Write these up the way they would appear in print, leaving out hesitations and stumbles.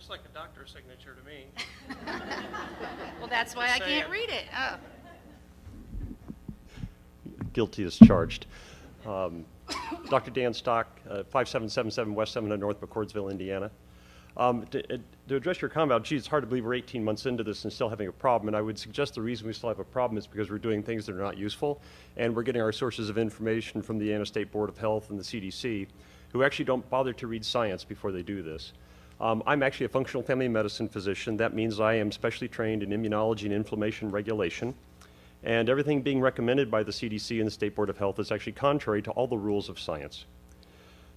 Looks like a doctor's signature to me. Well, that's why I can't read it. Oh. Guilty as charged. Dr. Dan Stock, 5777 West 700 North, McCordsville, Indiana. To address your comment about, gee, it's hard to believe we're 18 months into this and still having a problem, and I would suggest the reason we still have a problem is because we're doing things that are not useful, and we're getting our sources of information from the Indiana State Board of Health and the CDC, who actually don't bother to read science before they do this. I'm actually a functional family medicine physician. That means I am specially trained in immunology and inflammation regulation, and everything being recommended by the CDC and the State Board of Health is actually contrary to all the rules of science.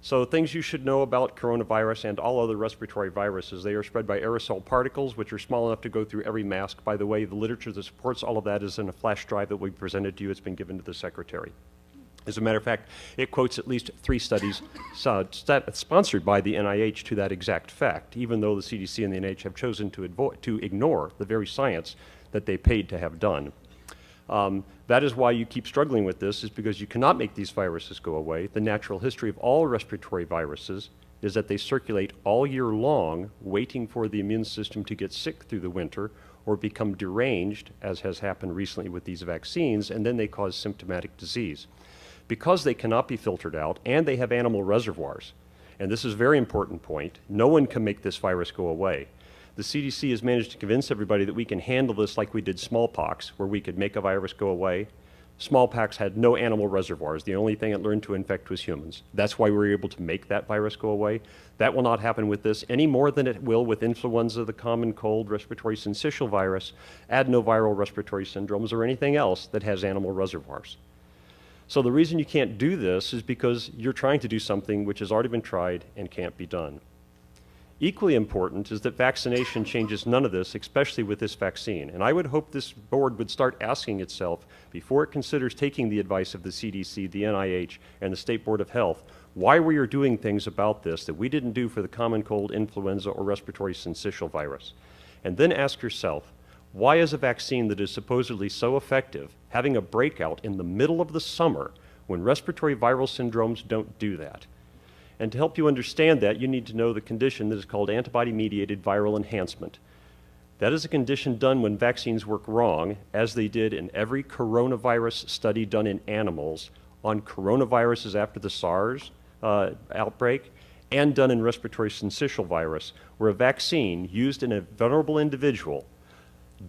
So things you should know about coronavirus and all other respiratory viruses: they are spread by aerosol particles, which are small enough to go through every mask. By the way, the literature that supports all of that is in a flash drive that we presented to you. It's been given to the secretary. As a matter of fact, it quotes at least 3 studies sponsored by the NIH to that exact fact, even though the CDC and the NIH have chosen to ignore the very science that they paid to have done. That is why you keep struggling with this, is because you cannot make these viruses go away. The natural history of all respiratory viruses is that they circulate all year long, waiting for the immune system to get sick through the winter or become deranged, as has happened recently with these vaccines, and then they cause symptomatic disease. Because they cannot be filtered out, and they have animal reservoirs, and this is a very important point, no one can make this virus go away. The CDC has managed to convince everybody that we can handle this like we did smallpox, where we could make a virus go away. Smallpox had no animal reservoirs. The only thing it learned to infect was humans. That's why we were able to make that virus go away. That will not happen with this any more than it will with influenza, the common cold, respiratory syncytial virus, adenoviral respiratory syndromes, or anything else that has animal reservoirs. So the reason you can't do this is because you're trying to do something which has already been tried and can't be done. Equally important is that vaccination changes none of this, especially with this vaccine. And I would hope this board would start asking itself, before it considers taking the advice of the CDC, the NIH, and the State Board of Health, why we are doing things about this that we didn't do for the common cold, influenza, or respiratory syncytial virus. And then ask yourself, why is a vaccine that is supposedly so effective having a breakout in the middle of the summer when respiratory viral syndromes don't do that? And to help you understand that, you need to know the condition that is called antibody-mediated viral enhancement. That is a condition done when vaccines work wrong, as they did in every coronavirus study done in animals on coronaviruses after the SARS outbreak, and done in respiratory syncytial virus, where a vaccine used in a vulnerable individual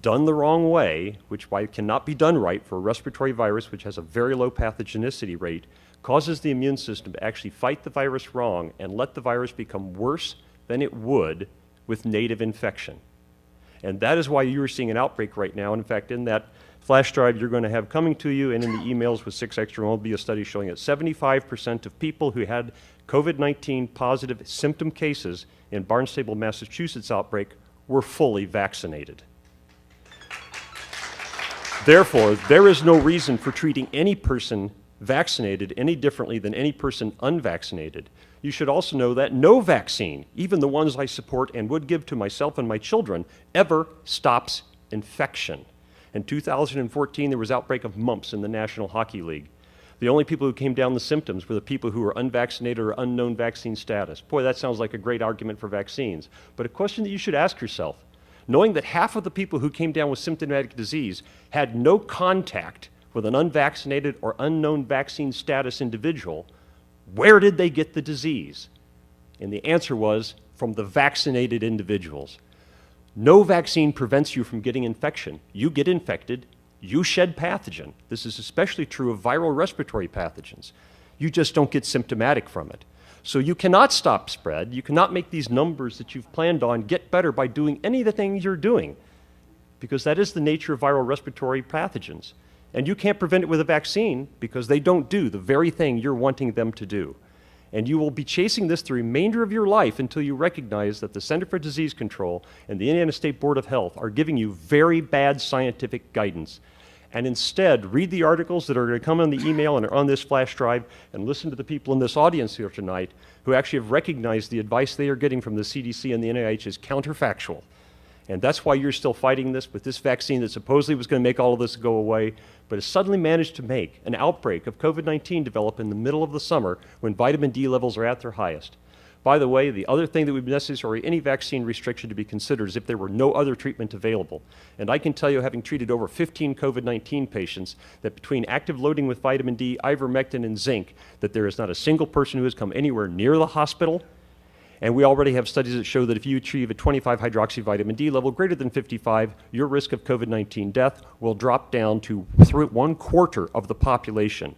done the wrong way, which cannot be done right for a respiratory virus which has a very low pathogenicity rate, causes the immune system to actually fight the virus wrong and let the virus become worse than it would with native infection. And that is why you are seeing an outbreak right now. In fact, in that flash drive you're going to have coming to you and in the emails with 6 extra will be a study showing that 75% of people who had COVID-19 positive symptom cases in Barnstable, Massachusetts outbreak were fully vaccinated. Therefore, there is no reason for treating any person vaccinated any differently than any person unvaccinated. You should also know that no vaccine, even the ones I support and would give to myself and my children, ever stops infection. In 2014, there was outbreak of mumps in the National Hockey League. The only people who came down the symptoms were the people who were unvaccinated or unknown vaccine status. Boy, that sounds like a great argument for vaccines. But a question that you should ask yourself, knowing that half of the people who came down with symptomatic disease had no contact with an unvaccinated or unknown vaccine status individual, where did they get the disease? And the answer was from the vaccinated individuals. No vaccine prevents you from getting infection. You get infected, you shed pathogen. This is especially true of viral respiratory pathogens. You just don't get symptomatic from it. So you cannot stop spread. You cannot make these numbers that you've planned on get better by doing any of the things you're doing, because that is the nature of viral respiratory pathogens. And you can't prevent it with a vaccine because they don't do the very thing you're wanting them to do. And you will be chasing this the remainder of your life until you recognize that the Center for Disease Control and the Indiana State Board of Health are giving you very bad scientific guidance. And instead, read the articles that are going to come on the email and are on this flash drive, and listen to the people in this audience here tonight who actually have recognized the advice they are getting from the CDC and the NIH is counterfactual. And that's why you're still fighting this with this vaccine that supposedly was going to make all of this go away, but has suddenly managed to make an outbreak of COVID-19 develop in the middle of the summer when vitamin D levels are at their highest. By the way, the other thing that would be necessary, any vaccine restriction to be considered, is if there were no other treatment available. And I can tell you, having treated over 15 COVID-19 patients, that between active loading with vitamin D, ivermectin, and zinc, that there is not a single person who has come anywhere near the hospital. And we already have studies that show that if you achieve a 25 hydroxy vitamin D level greater than 55, your risk of COVID-19 death will drop down to 1/4 of the population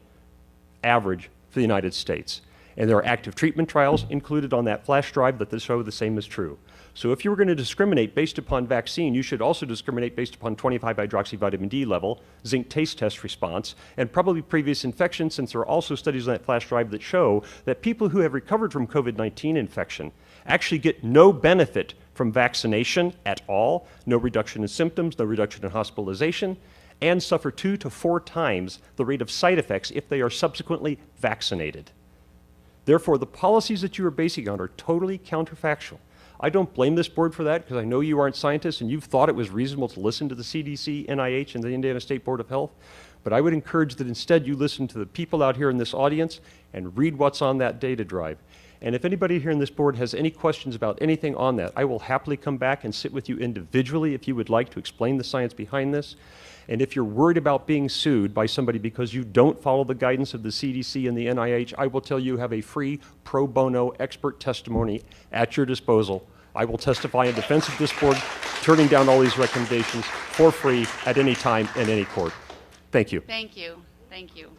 average for the United States. And there are active treatment trials included on that flash drive that show the same is true. So if you were going to discriminate based upon vaccine, you should also discriminate based upon 25 hydroxy vitamin D level, zinc taste test response, and probably previous infection, since there are also studies on that flash drive that show that people who have recovered from COVID-19 infection actually get no benefit from vaccination at all, no reduction in symptoms, no reduction in hospitalization, and suffer 2 to 4 times the rate of side effects if they are subsequently vaccinated. Therefore, the policies that you are basing on are totally counterfactual. I don't blame this board for that because I know you aren't scientists and you've thought it was reasonable to listen to the CDC, NIH, and the Indiana State Board of Health. But I would encourage that instead you listen to the people out here in this audience and read what's on that data drive. And if anybody here in this board has any questions about anything on that, I will happily come back and sit with you individually if you would like to explain the science behind this. And if you're worried about being sued by somebody because you don't follow the guidance of the CDC and the NIH, I will tell you have a free pro bono expert testimony at your disposal. I will testify in defense of this board, turning down all these recommendations for free at any time in any court. Thank you. Thank you. Thank you.